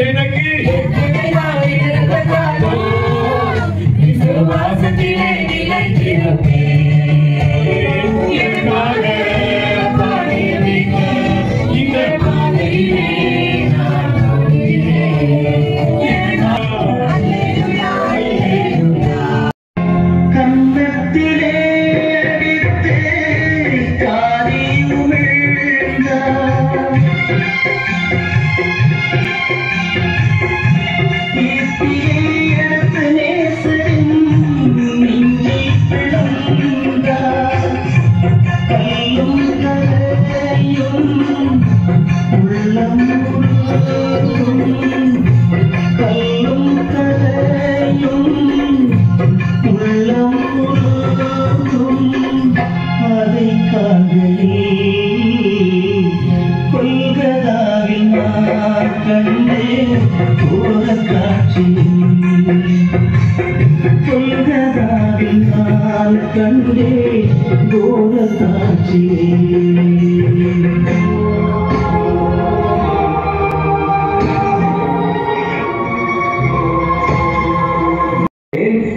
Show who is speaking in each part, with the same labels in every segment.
Speaker 1: எனக்கு கண்டே கோர காட்சியே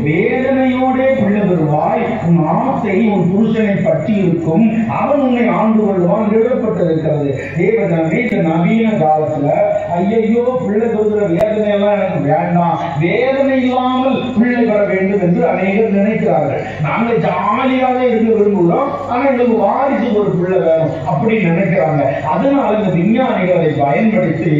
Speaker 1: வேதனையோடே பிள்ளை பெறுவாய். உன் ஆசை உன் புருஷனை பற்றி இருக்கும், அவன் உன்னை ஆண்டு கொள்வான் எழுதப்பட்டிருக்கிறது. தேவதமே இந்த நவீன காலத்துல ஐயோ பிள்ளை பெறுகிற வேதனை எல்லாம் எனக்கு வேண்டாம், வேதனை இல்லாமல் பிள்ளை பெற வேண்டும் என்று அநேகர் நினைக்கிறார்கள். நாங்கள் ஜாலியாக இருக்க விரும்புகிறோம், ஆனா எங்களுக்கு வாரிசு ஒரு பிள்ளை வேணும் அப்படின்னு நினைக்கிறாங்க. அதனால இந்த விஞ்ஞானிகளை பயன்படுத்தி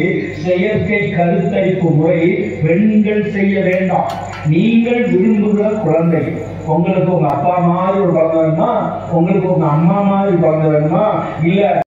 Speaker 1: செயற்கை கருத்தரிப்பு முறை பெண்கள் செய்ய வேண்டாம். நீங்கள் விரும்புகிற குழந்தை, உங்களுக்கு உங்க அப்பா மாதிரி ஒரு குழந்தை வேணுமா, உங்களுக்கு உங்க அம்மா மாதிரி குழந்தை வேணுமா, இல்ல